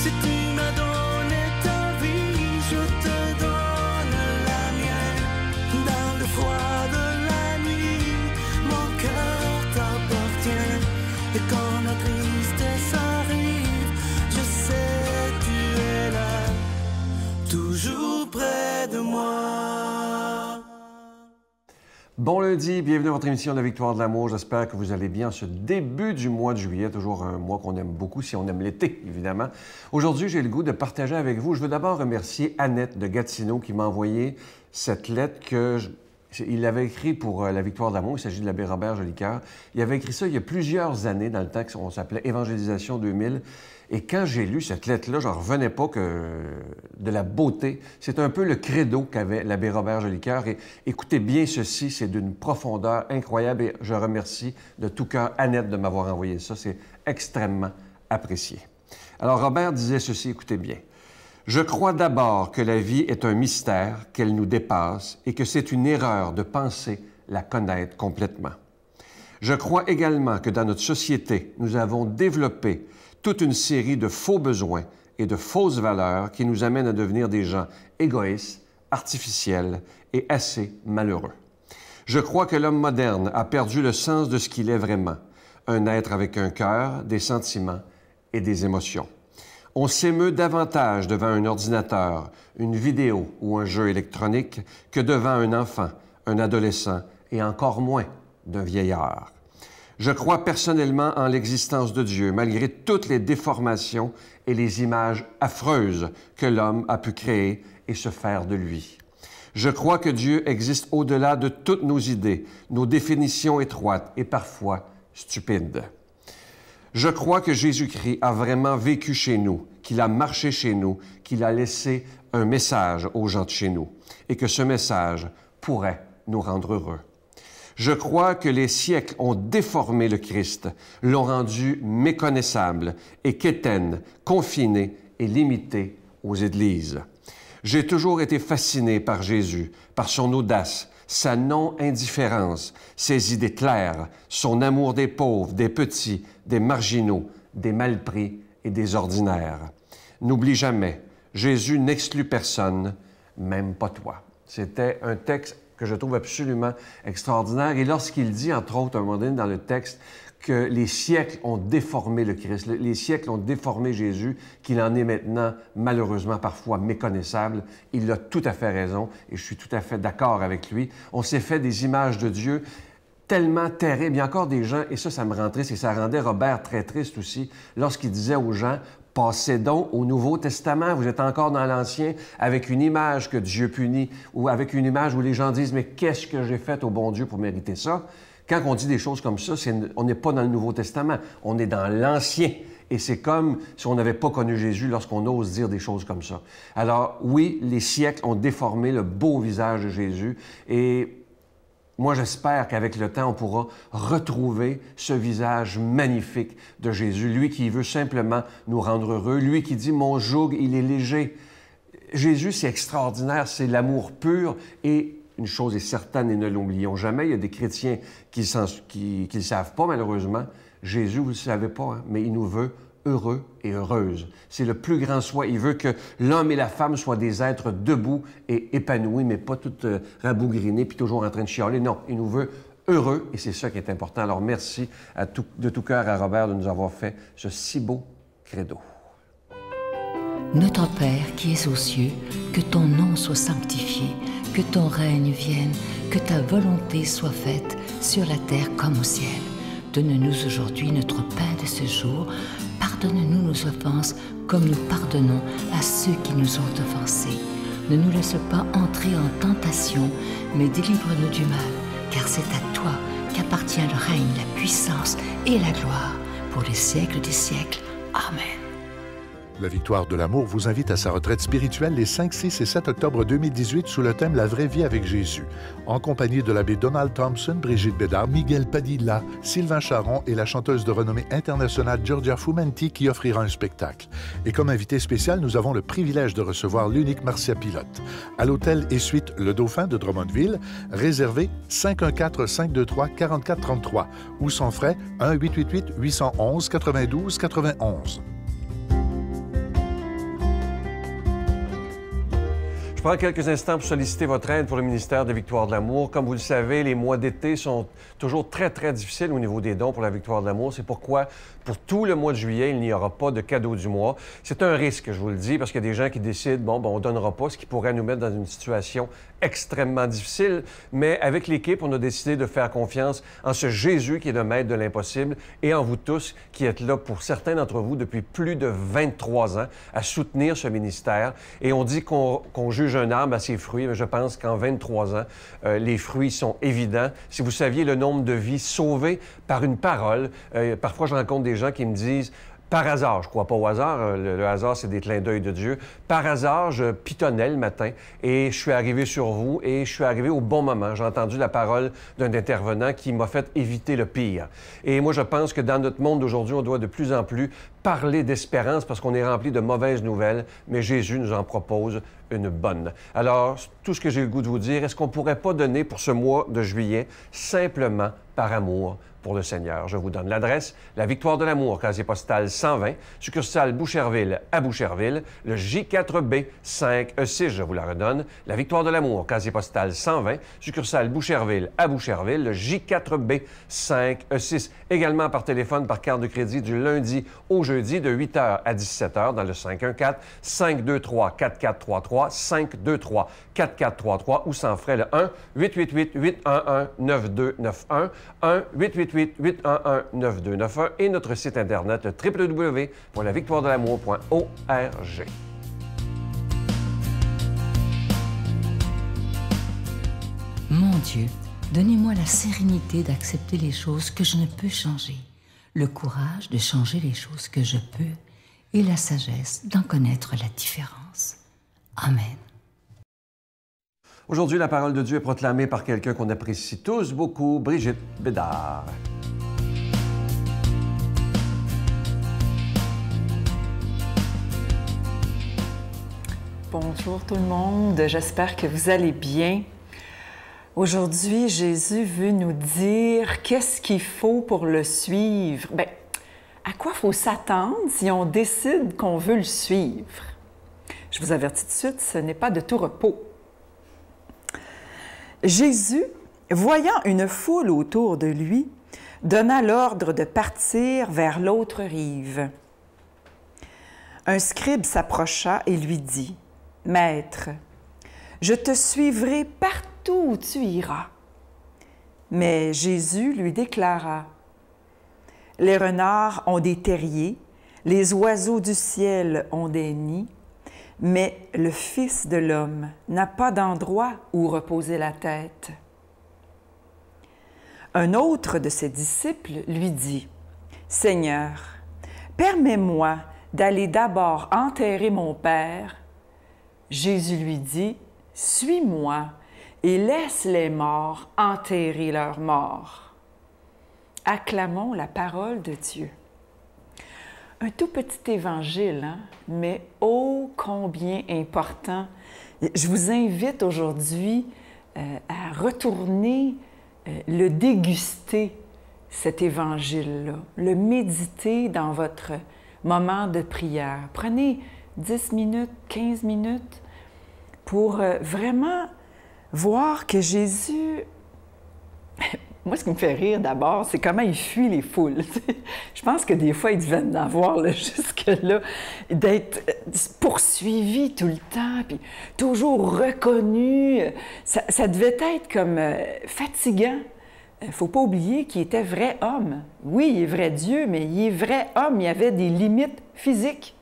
Si tu m'as donné ta vie, je te donne la mienne. Dans le froid de la nuit, mon cœur t'appartient. Et quand la tristesse arrive, je sais tu es là, toujours près de moi. Bon lundi, bienvenue à votre émission de la Victoire de l'amour. J'espère que vous allez bien ce début du mois de juillet, toujours un mois qu'on aime beaucoup, si on aime l'été, évidemment. Aujourd'hui, j'ai le goût de partager avec vous. Je veux d'abord remercier Annette de Gatineau qui m'a envoyé cette lettre il avait écrit pour la Victoire de l'amour. Il s'agit de l'abbé Robert Jolicoeur. Il avait écrit ça il y a plusieurs années, dans le temps qu'on s'appelait Évangélisation 2000. Et quand j'ai lu cette lettre-là, j'en revenais pas de la beauté. C'est un peu le credo qu'avait l'abbé Robert Jolicoeur. Et écoutez bien ceci, c'est d'une profondeur incroyable. Et je remercie de tout cœur Annette de m'avoir envoyé ça. C'est extrêmement apprécié. Alors Robert disait ceci, écoutez bien. Je crois d'abord que la vie est un mystère, qu'elle nous dépasse et que c'est une erreur de penser la connaître complètement. Je crois également que dans notre société, nous avons développé toute une série de faux besoins et de fausses valeurs qui nous amènent à devenir des gens égoïstes, artificiels et assez malheureux. Je crois que l'homme moderne a perdu le sens de ce qu'il est vraiment, un être avec un cœur, des sentiments et des émotions. On s'émeut davantage devant un ordinateur, une vidéo ou un jeu électronique que devant un enfant, un adolescent et encore moins d'un vieillard. Je crois personnellement en l'existence de Dieu, malgré toutes les déformations et les images affreuses que l'homme a pu créer et se faire de lui. Je crois que Dieu existe au-delà de toutes nos idées, nos définitions étroites et parfois stupides. Je crois que Jésus-Christ a vraiment vécu chez nous, qu'il a marché chez nous, qu'il a laissé un message aux gens de chez nous et que ce message pourrait nous rendre heureux. Je crois que les siècles ont déformé le Christ, l'ont rendu méconnaissable et qu'éteignent, confiné et limité aux églises. J'ai toujours été fasciné par Jésus, par son audace, sa non-indifférence, ses idées claires, son amour des pauvres, des petits, des marginaux, des malpris et des ordinaires. N'oublie jamais, Jésus n'exclut personne, même pas toi. C'était un texte que je trouve absolument extraordinaire. Et lorsqu'il dit, entre autres, à un moment donné dans le texte, que les siècles ont déformé le Christ, les siècles ont déformé Jésus, qu'il en est maintenant, malheureusement, parfois méconnaissable, il a tout à fait raison et je suis tout à fait d'accord avec lui. On s'est fait des images de Dieu tellement terribles. Il y a encore des gens, et ça me rend triste, et ça rendait Robert très triste aussi, lorsqu'il disait aux gens, passez donc au Nouveau Testament, vous êtes encore dans l'Ancien, avec une image que Dieu punit, ou avec une image où les gens disent, mais qu'est-ce que j'ai fait au bon Dieu pour mériter ça? Quand on dit des choses comme ça, on n'est pas dans le Nouveau Testament, on est dans l'Ancien. Et c'est comme si on n'avait pas connu Jésus lorsqu'on ose dire des choses comme ça. Alors oui, les siècles ont déformé le beau visage de Jésus et moi, j'espère qu'avec le temps, on pourra retrouver ce visage magnifique de Jésus, lui qui veut simplement nous rendre heureux, lui qui dit « Mon joug, il est léger ». Jésus, c'est extraordinaire, c'est l'amour pur et une chose est certaine et ne l'oublions jamais, il y a des chrétiens qui ne le savent pas malheureusement. Jésus, vous ne le savez pas, hein, mais il nous veut heureux et heureuses. C'est le plus grand soi. Il veut que l'homme et la femme soient des êtres debout et épanouis, mais pas tout rabougrinés puis toujours en train de chialer. Non, il nous veut heureux et c'est ça qui est important. Alors merci de tout cœur à Robert de nous avoir fait ce si beau credo. Notre Père qui es aux cieux, que ton nom soit sanctifié, que ton règne vienne, que ta volonté soit faite sur la terre comme au ciel. Donne-nous aujourd'hui notre pain de ce jour. Pardonne-nous nos offenses comme nous pardonnons à ceux qui nous ont offensés. Ne nous laisse pas entrer en tentation, mais délivre-nous du mal, car c'est à toi qu'appartient le règne, la puissance et la gloire pour les siècles des siècles. Amen. La Victoire de l'amour vous invite à sa retraite spirituelle les 5, 6 et 7 octobre 2018 sous le thème « La vraie vie avec Jésus », en compagnie de l'abbé Donald Thompson, Brigitte Bédard, Miguel Padilla, Sylvain Charon et la chanteuse de renommée internationale Giorgia Fumenti qui offrira un spectacle. Et comme invité spécial, nous avons le privilège de recevoir l'unique Marcia Pilote. À l'hôtel et suite Le Dauphin de Drummondville, réservé 514-523-4433 ou sans frais 1-888-811-92-91. prends quelques instants pour solliciter votre aide pour le ministère de Victoire de l'Amour. Comme vous le savez, les mois d'été sont toujours très, très difficiles au niveau des dons pour la Victoire de l'Amour. C'est pourquoi, pour tout le mois de juillet, il n'y aura pas de cadeau du mois. C'est un risque, je vous le dis, parce qu'il y a des gens qui décident, bon, on ne donnera pas, ce qui pourrait nous mettre dans une situation extrêmement difficile. Mais avec l'équipe, on a décidé de faire confiance en ce Jésus qui est le maître de l'impossible et en vous tous qui êtes là, pour certains d'entre vous, depuis plus de 23 ans, à soutenir ce ministère. Et on dit qu'on juge un arbre à ses fruits, mais je pense qu'en 23 ans, les fruits sont évidents. Si vous saviez le nombre de vies sauvées par une parole, parfois je rencontre des gens qui me disent: par hasard, je ne crois pas au hasard, le hasard, c'est des clins d'œil de Dieu. Par hasard, je pitonnais le matin et je suis arrivé sur vous et je suis arrivé au bon moment. J'ai entendu la parole d'un intervenant qui m'a fait éviter le pire. Et moi, je pense que dans notre monde d'aujourd'hui, on doit de plus en plus parler d'espérance parce qu'on est rempli de mauvaises nouvelles, mais Jésus nous en propose une bonne. Alors, tout ce que j'ai le goût de vous dire, est-ce qu'on ne pourrait pas donner pour ce mois de juillet simplement par amour pour le Seigneur? Je vous donne l'adresse: la Victoire de l'Amour, casier postal 120, succursale Boucherville à Boucherville, le J4B 5E6, je vous la redonne. La Victoire de l'Amour, casier postal 120, succursale Boucherville à Boucherville, le J4B 5E6. Également par téléphone, par carte de crédit du lundi au jeudi de 8h à 17h dans le 514-523-4433, 523-4433 ou sans frais le 1-888-811-9291, 1-888-811-9291 et notre site Internet, le www.lavictoiredelamour.org. Mon Dieu, donnez-moi la sérénité d'accepter les choses que je ne peux changer, le courage de changer les choses que je peux et la sagesse d'en connaître la différence. Amen. Aujourd'hui, la parole de Dieu est proclamée par quelqu'un qu'on apprécie tous beaucoup, Brigitte Bédard. Bonjour tout le monde, j'espère que vous allez bien. Aujourd'hui, Jésus veut nous dire qu'est-ce qu'il faut pour le suivre. Bien, à quoi il faut s'attendre si on décide qu'on veut le suivre? Je vous avertis tout de suite, ce n'est pas de tout repos. Jésus, voyant une foule autour de lui, donna l'ordre de partir vers l'autre rive. Un scribe s'approcha et lui dit: « Maître, je te suivrai partout où tu iras. » Mais Jésus lui déclara: « Les renards ont des terriers, les oiseaux du ciel ont des nids, mais le Fils de l'homme n'a pas d'endroit où reposer la tête. » Un autre de ses disciples lui dit: « Seigneur, permets-moi d'aller d'abord enterrer mon Père. » Jésus lui dit: « Suis-moi et laisse les morts enterrer leurs morts. » Acclamons la parole de Dieu. Un tout petit évangile, hein? Mais ô combien important. Je vous invite aujourd'hui à retourner le déguster, cet évangile-là, le méditer dans votre moment de prière. Prenez 10 minutes, 15 minutes pour vraiment voir que Jésus... Moi, ce qui me fait rire d'abord, c'est comment il fuit les foules. Je pense que des fois, il devait en avoir jusque-là, d'être poursuivi tout le temps, puis toujours reconnu. Ça devait être comme fatigant. Il ne faut pas oublier qu'il était vrai homme. Oui, il est vrai Dieu, mais il est vrai homme. Il avait des limites physiques.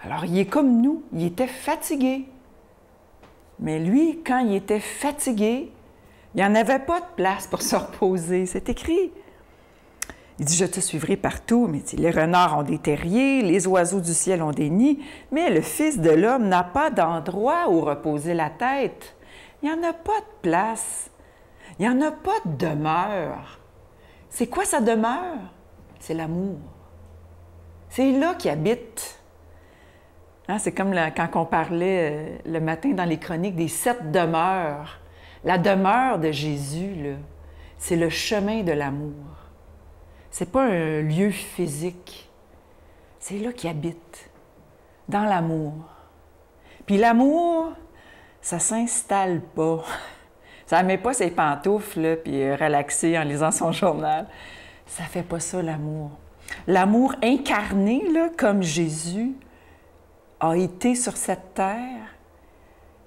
Alors, il est comme nous. Il était fatigué. Mais lui, quand il était fatigué, il n'y en avait pas de place pour se reposer. C'est écrit. Il dit: « Je te suivrai partout. » Mais il dit: « Les renards ont des terriers, les oiseaux du ciel ont des nids, mais le Fils de l'homme n'a pas d'endroit où reposer la tête. » Il n'y en a pas de place. Il n'y en a pas de demeure. C'est quoi sa demeure? C'est l'amour. C'est là qu'il habite. Hein, c'est comme quand on parlait le matin dans les chroniques des 7 demeures. La demeure de Jésus, là, c'est le chemin de l'amour. C'est pas un lieu physique. C'est là qu'il habite, dans l'amour. Puis l'amour, ça s'installe pas. Ça ne met pas ses pantoufles, là, puis relaxer en lisant son journal. Ça fait pas ça, l'amour. L'amour incarné, là, comme Jésus a été sur cette terre,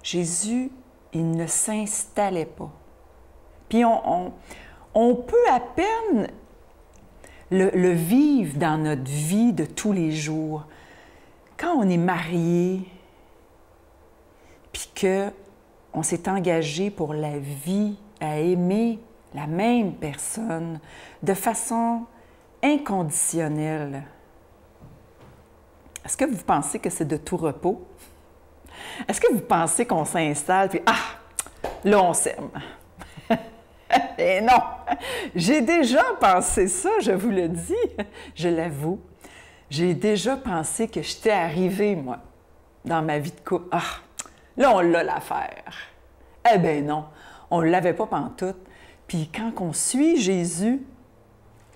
Jésus, il ne s'installait pas. Puis on peut à peine le vivre dans notre vie de tous les jours. Quand on est marié, puis qu'on s'est engagé pour la vie, à aimer la même personne de façon inconditionnelle, est-ce que vous pensez que c'est de tout repos? Est-ce que vous pensez qu'on s'installe, puis là, on s'aime? Eh non! J'ai déjà pensé ça, je vous le dis, je l'avoue. J'ai déjà pensé que j'étais arrivée, moi, dans ma vie de couple. Là, on l'a l'affaire. Eh bien non, on ne l'avait pas pantoute. Puis quand on suit Jésus,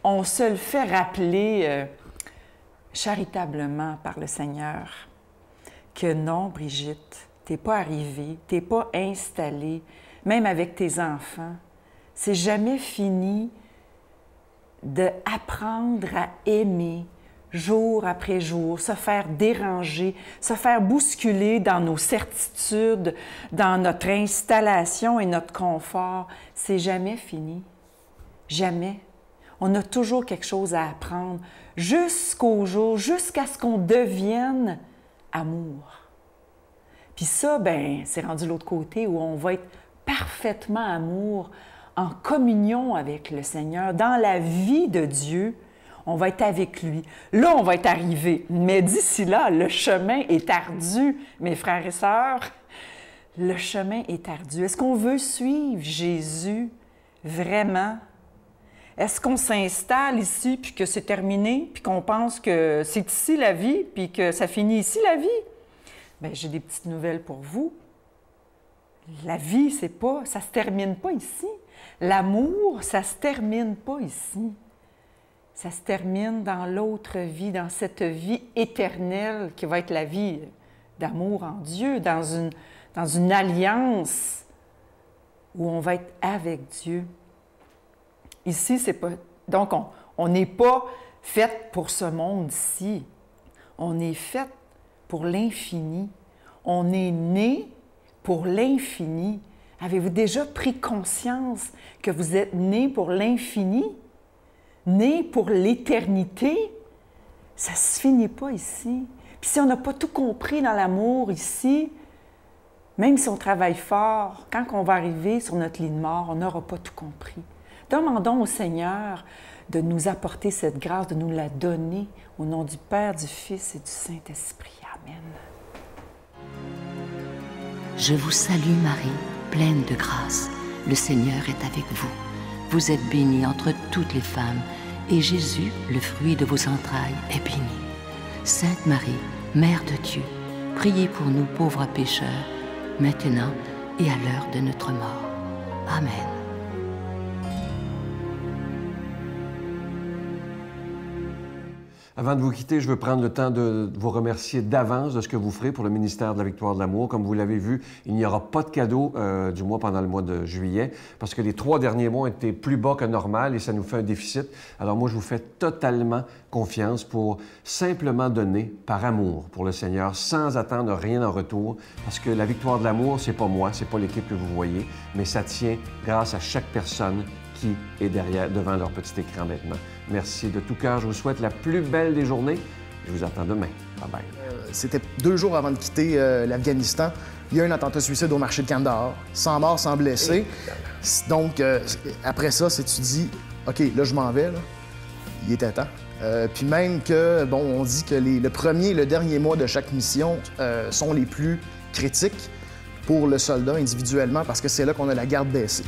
on se le fait rappeler charitablement par le Seigneur que non, Brigitte, t'es pas arrivée, t'es pas installée, même avec tes enfants. C'est jamais fini d'apprendre à aimer jour après jour, se faire déranger, se faire bousculer dans nos certitudes, dans notre installation et notre confort. C'est jamais fini. Jamais. On a toujours quelque chose à apprendre jusqu'au jour, jusqu'à ce qu'on devienne amour. Puis ça, ben, c'est rendu l'autre côté où on va être parfaitement amour, en communion avec le Seigneur, dans la vie de Dieu, on va être avec lui. Là, on va être arrivé. Mais d'ici là, le chemin est ardu, mes frères et sœurs. Le chemin est ardu. Est-ce qu'on veut suivre Jésus vraiment? Est-ce qu'on s'installe ici, puis que c'est terminé, puis qu'on pense que c'est ici la vie, puis que ça finit ici la vie? Bien, j'ai des petites nouvelles pour vous. La vie, ça ne se termine pas ici. L'amour, ça ne se termine pas ici. Ça se termine dans l'autre vie, dans cette vie éternelle qui va être la vie d'amour en Dieu, dans une alliance où on va être avec Dieu. Ici, c'est pas... Donc, on n'est pas fait pour ce monde-ci. On est fait pour l'infini. On est né pour l'infini. Avez-vous déjà pris conscience que vous êtes né pour l'infini? Né pour l'éternité? Ça ne se finit pas ici. Puis si on n'a pas tout compris dans l'amour ici, même si on travaille fort, quand on va arriver sur notre lit de mort, on n'aura pas tout compris. Demandons au Seigneur de nous apporter cette grâce, de nous la donner au nom du Père, du Fils et du Saint-Esprit. Amen. Je vous salue Marie, pleine de grâce. Le Seigneur est avec vous. Vous êtes bénie entre toutes les femmes, et Jésus, le fruit de vos entrailles, est béni. Sainte Marie, Mère de Dieu, priez pour nous pauvres pécheurs, maintenant et à l'heure de notre mort. Amen. Avant de vous quitter, je veux prendre le temps de vous remercier d'avance de ce que vous ferez pour le ministère de la Victoire de l'Amour. Comme vous l'avez vu, il n'y aura pas de cadeau du mois pendant le mois de juillet parce que les 3 derniers mois étaient plus bas que normal et ça nous fait un déficit. Alors moi, je vous fais totalement confiance pour simplement donner par amour pour le Seigneur sans attendre rien en retour parce que la Victoire de l'Amour, c'est pas moi, c'est pas l'équipe que vous voyez, mais ça tient grâce à chaque personne qui est devant leur petit écran maintenant. Merci de tout cœur. Je vous souhaite la plus belle des journées. Je vous attends demain. Bye-bye. C'était 2 jours avant de quitter l'Afghanistan. Il y a eu un attentat suicide au marché de Kandahar. Sans mort, sans blessé. Donc, après ça, tu dis, OK, là, je m'en vais. Là. Il était temps. Puis même que, bon, on dit que le premier et le dernier mois de chaque mission sont les plus critiques pour le soldat individuellement parce que c'est là qu'on a la garde baissée.